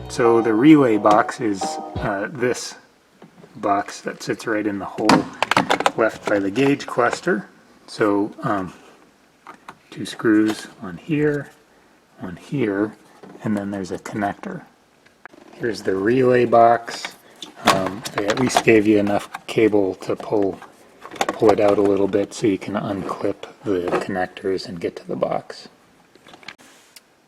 So the relay box is this box that sits right in the hole left by the gauge cluster. So 2 screws on here, and then there's a connector. Here's the relay box. They at least gave you enough cable to pull it out a little bit so you can unclip the connectors and get to the box.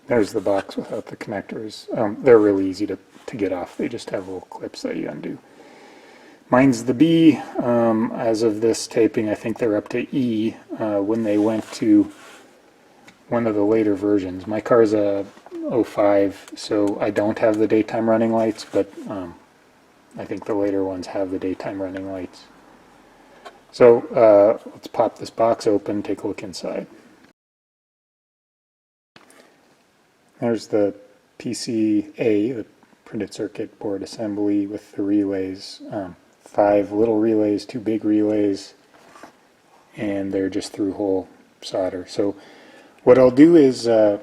There's the box without the connectors. They're really easy to get off. They just have little clips that you undo. Mine's the B. As of this taping, I think they're up to E when they went to one of the later versions. My car's a 05, so I don't have the daytime running lights, but I think the later ones have the daytime running lights. So let's pop this box open, take a look inside. There's the PCA, the printed circuit board assembly with the relays. 5 little relays, 2 big relays, and they're just through-hole solder. So what I'll do is, I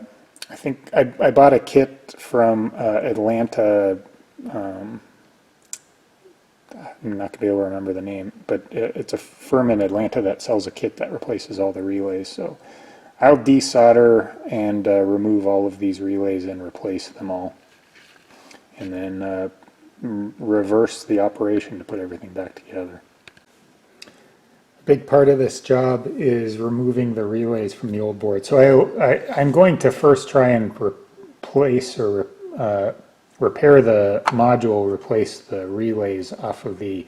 think I bought a kit from Atlanta. I'm not going to be able to remember the name, but it's a firm in Atlanta that sells a kit that replaces all the relays. So I'll desolder and remove all of these relays and replace them all, and then reverse the operation to put everything back together. A big part of this job is removing the relays from the old board. So I'm going to first try and replace or repair the module, replace the relays off of the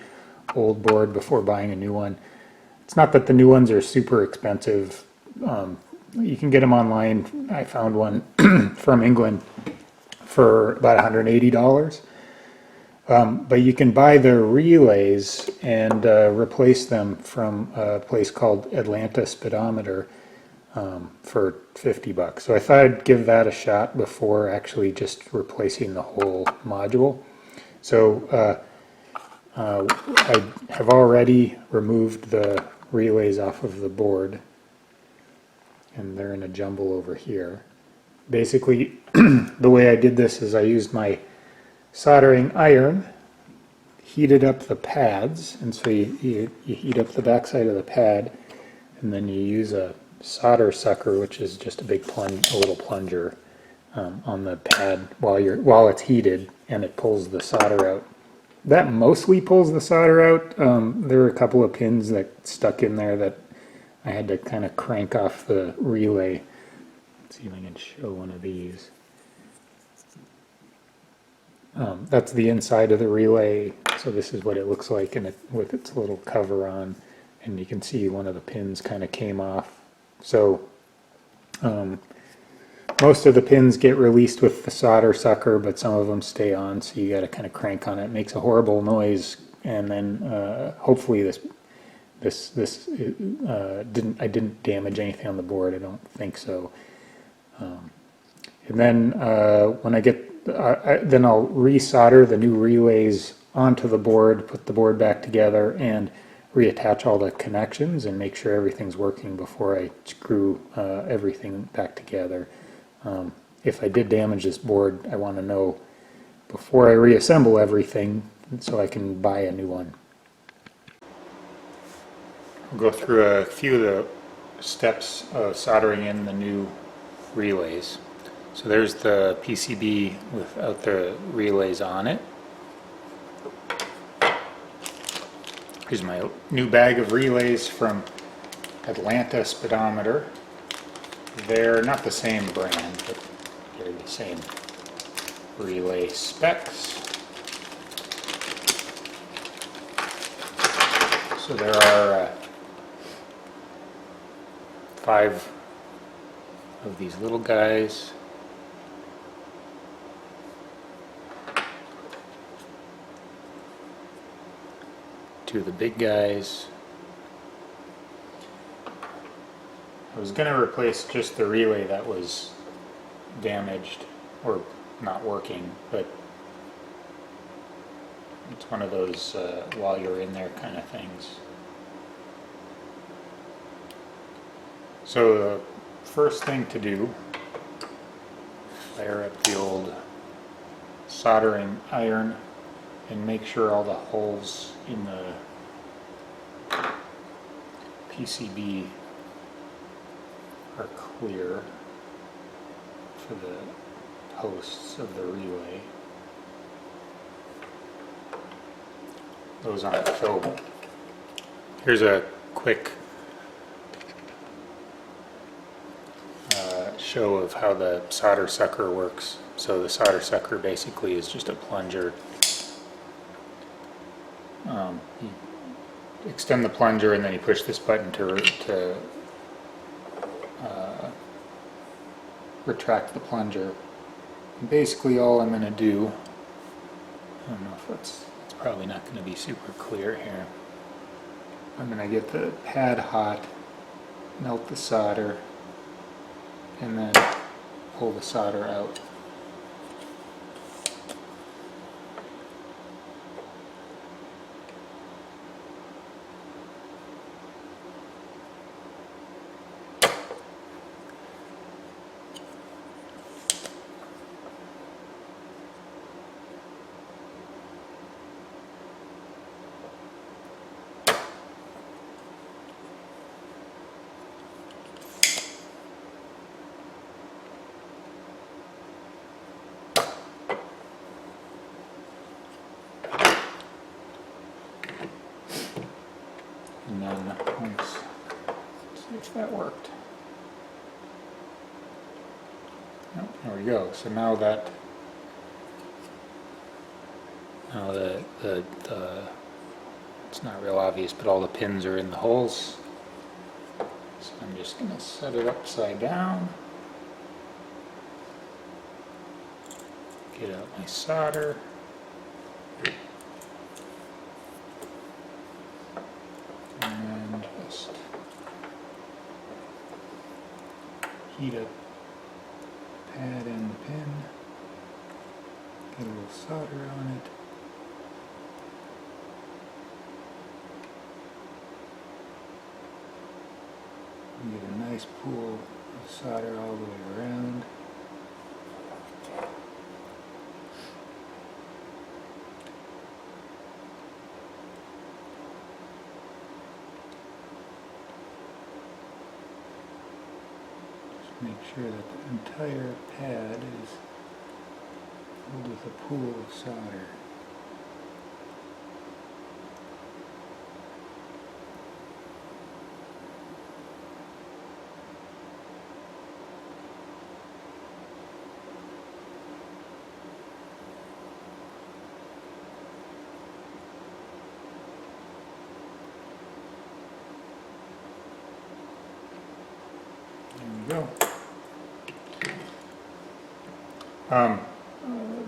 old board before buying a new one. It's not that the new ones are super expensive. You can get them online. I found one from England for about $180. But you can buy the relays and replace them from a place called Atlanta Speedometer for $50. So I thought I'd give that a shot before actually just replacing the whole module. So I have already removed the relays off of the board, and they're in a jumble over here. Basically, the way I did this is I used my soldering iron, heated up the pads, and so you heat up the backside of the pad, and then you use a solder sucker, which is just a little plunger on the pad while it's heated, and it pulls the solder out. That mostly pulls the solder out. There were a couple of pins that stuck in there that I had to kind of crank off the relay. Let's see if I can show one of these. That's the inside of the relay, so this is what it looks like with its little cover on, and you can see one of the pins kind of came off. So most of the pins get released with the solder sucker, but some of them stay on, so you got to kind of crank on it. It makes a horrible noise, and then hopefully I didn't damage anything on the board. I don't think so. And then when I get then I'll resolder the new relays onto the board, put the board back together, and reattach all the connections and make sure everything's working before I screw everything back together. If I did damage this board, I want to know before I reassemble everything so I can buy a new one. I'll go through a few of the steps of soldering in the new relays. So there's the PCB without the relays on it. Here's my new bag of relays from Atlanta Speedometer. They're not the same brand, but they're the same relay specs. So there are 5 of these little guys. Two of the big guys. I was going to replace just the relay that was damaged or not working, but it's one of those while you're in there kind of things. So the first thing to do, fire up the old soldering iron and make sure all the holes in the PCB are clear for the posts of the relay. Those aren't fillable. Here's a quick show of how the solder sucker works. So the solder sucker basically is just a plunger. You extend the plunger and then you push this button to retract the plunger. And basically all I'm going to do, I don't know if it's probably not going to be super clear here. I'm going to get the pad hot, melt the solder, and then pull the solder out. And then let's see if that worked. Oh, there we go. So now that it's not real obvious, but all the pins are in the holes. So I'm just going to set it upside down. Get out my solder. And just heat up pad and the pin. Get a little solder on it. Get a nice pool of solder all the way around. Just make sure that the entire pad is filled with a pool of solder. Go.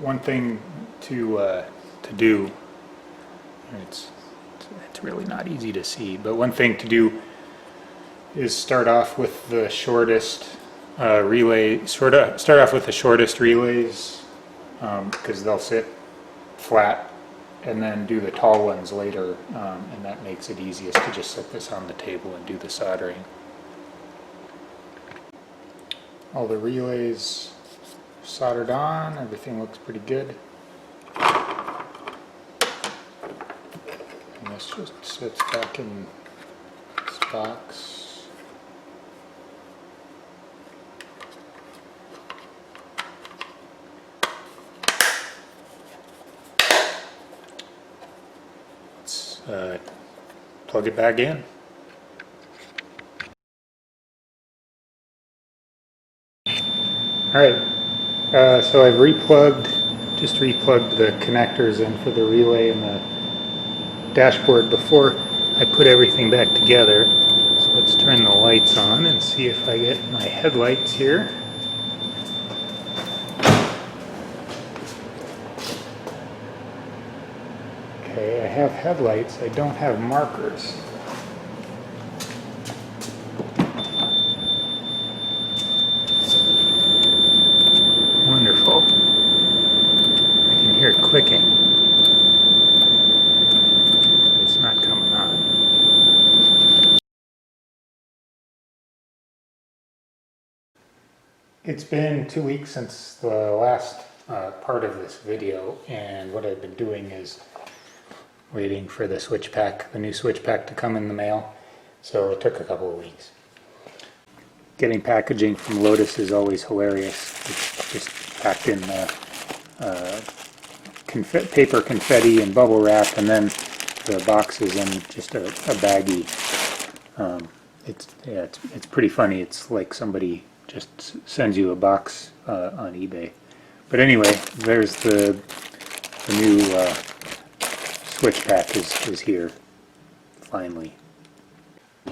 One thing to do, and it's really not easy to see, but one thing to do is start off with the shortest relay. Start off with the shortest relays because they'll sit flat, and then do the tall ones later, and that makes it easiest to just set this on the table and do the soldering. All the relays soldered on, everything looks pretty good. And this just sits back in this box. Let's plug it back in. Alright, so I've just replugged the connectors in for the relay and the dashboard before I put everything back together. So let's turn the lights on and see if I get my headlights here. Okay, I have headlights, I don't have markers. Wonderful. I can hear it clicking. But it's not coming on. It's been 2 weeks since the last part of this video, and what I've been doing is waiting for the switch pack, the new switch pack to come in the mail, so it took a couple of weeks. Getting packaging from Lotus is always hilarious. It's just packed in paper confetti and bubble wrap, and then the box is in just a baggie. It's pretty funny. It's like somebody just sends you a box on eBay. But anyway, there's the new switch pack is here, finally.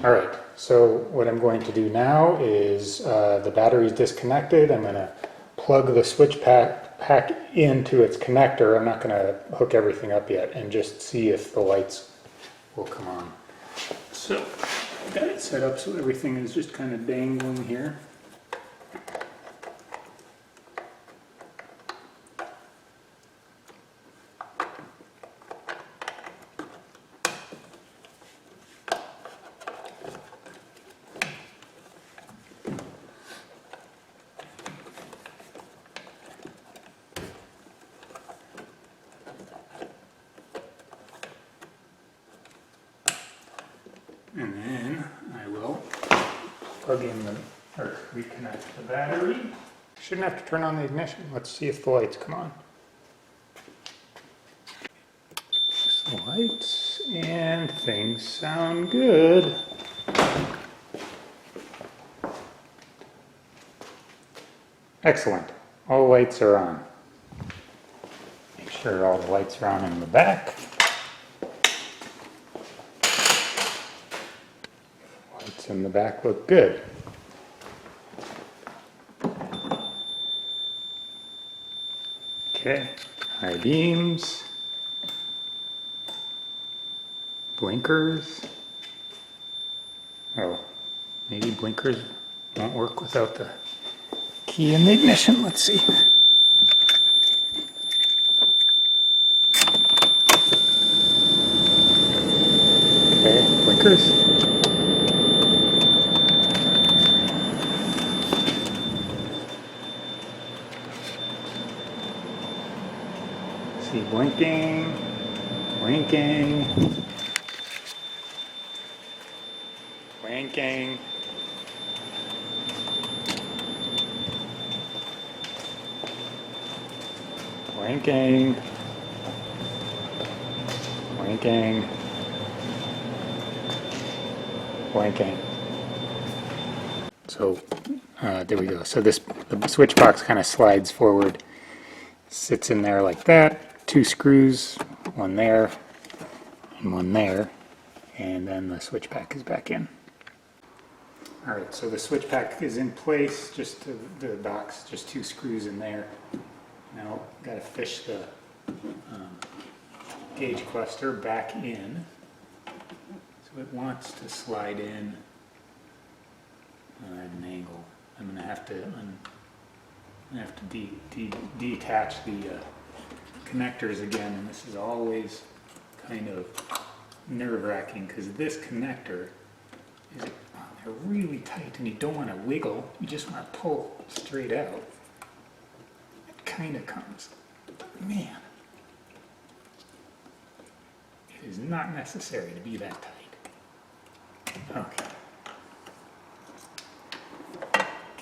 Alright, so what I'm going to do now is the battery's disconnected. I'm going to plug the switch pack into its connector. I'm not going to hook everything up yet, and just see if the lights will come on. So I've got it set up so everything is just kind of dangling here. And then I will plug in or reconnect the battery. Shouldn't have to turn on the ignition. Let's see if the lights come on. The lights, and things sound good. Excellent. All the lights are on. Make sure all the lights are on in the back. Lights in the back look good. Okay, high beams, blinkers. Oh, maybe blinkers won't work without the key in the ignition. Let's see. Okay, blinkers. See, blinking, blinking, blinking. Blinking, blinking, blinking. So there we go. So the switch box kind of slides forward, sits in there like that. 2 screws, one there and one there, and then the switch pack is back in. Alright, so the switch pack is in place, just the box, just 2 screws in there. Now, got to fish the gauge cluster back in. So it wants to slide in at an angle. I'm going to have to detach the connectors again, and this is always kind of nerve-wracking because this connector is they're really tight, and you don't want to wiggle. You just want to pull straight out. It kind of comes. But man, it is not necessary to be that tight.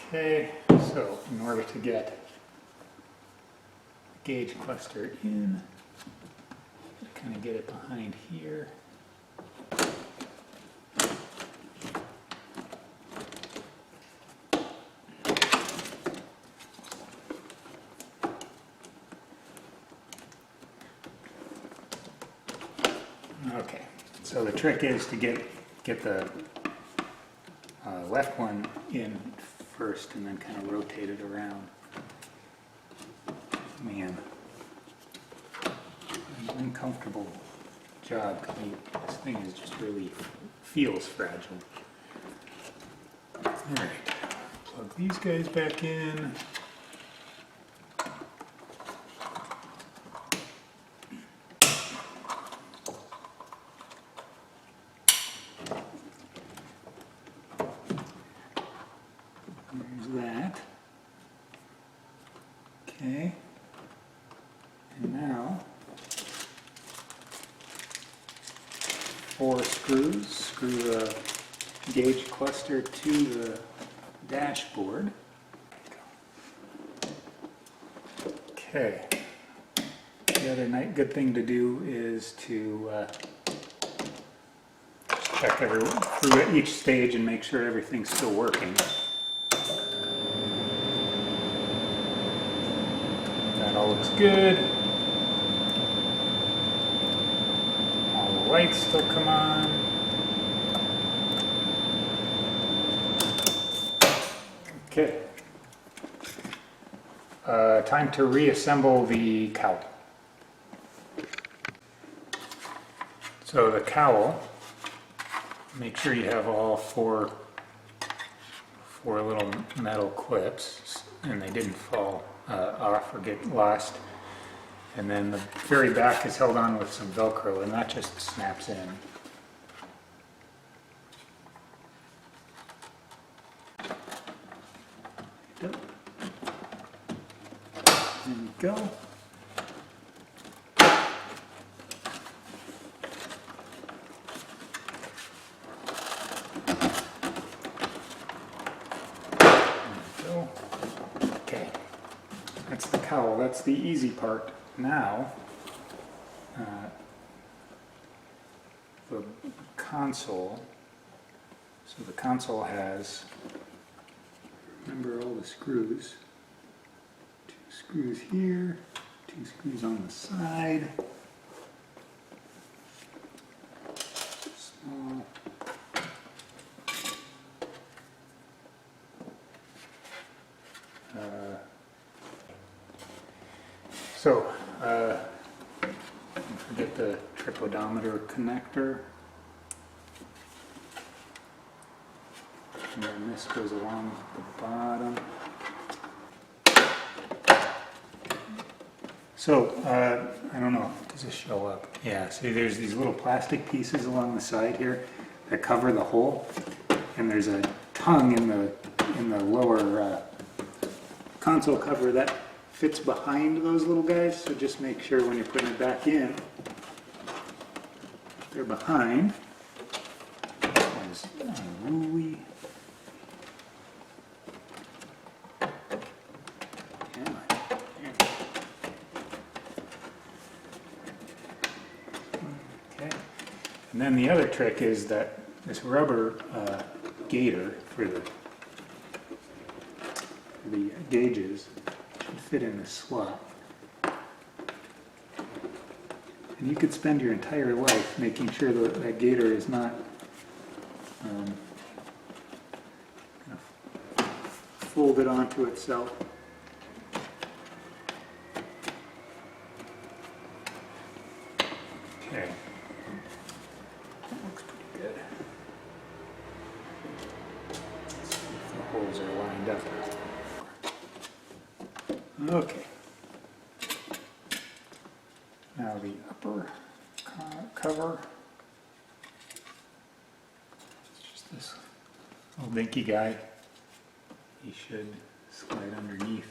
Okay, so in order to get the gauge cluster in, kind of get it behind here. Okay, so the trick is to get the left one in first and then kind of rotate it around. Man, an uncomfortable job because this thing is just really feels fragile. Alright, plug these guys back in. There's that. Okay. 4 screws. Screw the gauge cluster to the dashboard. Okay. The other good thing to do is to check through each stage and make sure everything's still working. That all looks good. All the lights still come on. Okay. Time to reassemble the cowl. So the cowl, make sure you have all four little metal clips and they didn't fall off or get lost. And then the very back is held on with some Velcro and that just snaps in. There we go. Okay, that's the cowl, that's the easy part. Now, the console, so the console has, remember all the screws, 2 screws here, 2 screws on the side, small. Don't forget the trip odometer connector. And then this goes along the bottom. So, I don't know, does this show up? Yeah, see there's these little plastic pieces along the side here that cover the hole. And there's a tongue in the lower console cover that fits behind those little guys, so just make sure when you're putting it back in, they're behind. There's unruly. Okay. And then the other trick is that this rubber gaiter for the gauges should fit in this slot. And you could spend your entire life making sure that that gaiter is not folded onto itself. Okay, that looks pretty good. Let's see if the holes are lined up. Okay. Now the upper cover. It's just this little dinky guy. He should slide underneath.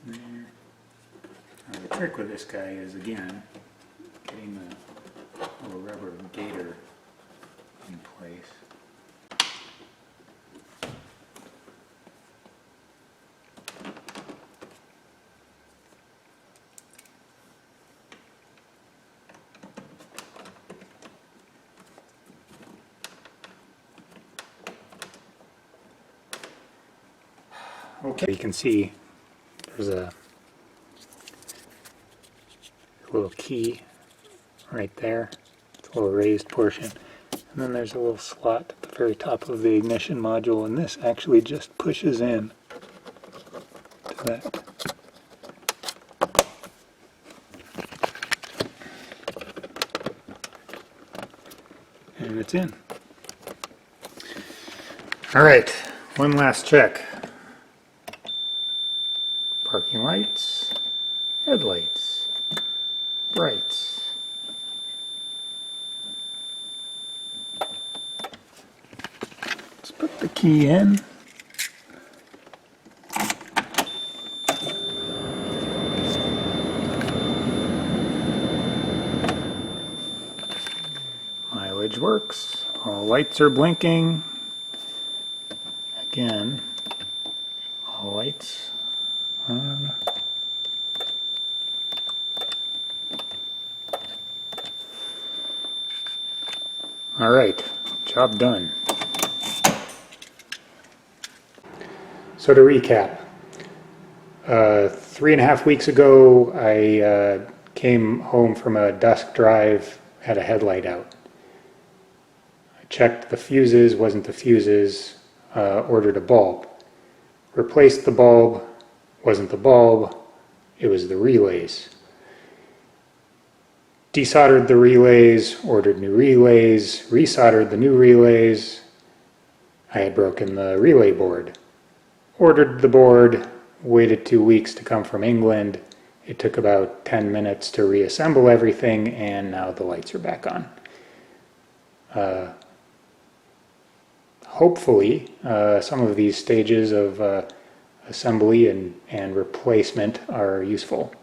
There. Now the trick with this guy is, again, getting the little rubber gaiter in place. Okay, you can see there's a little key right there. It's a little raised portion. And then there's a little slot at the very top of the ignition module, and this actually just pushes in to that. And it's in. All right, one last check. Parking lights, headlights, brights. Let's put the key in. Mileage works. All lights are blinking. Again, all lights on. All right, job done. So to recap, 3.5 weeks ago, I came home from a dusk drive, had a headlight out. I checked the fuses, wasn't the fuses, ordered a bulb. Replaced the bulb, wasn't the bulb, it was the relays. Desoldered the relays, ordered new relays, resoldered the new relays. I had broken the relay board. Ordered the board, waited 2 weeks to come from England. It took about 10 minutes to reassemble everything, and now the lights are back on. Hopefully, some of these stages of assembly and replacement are useful.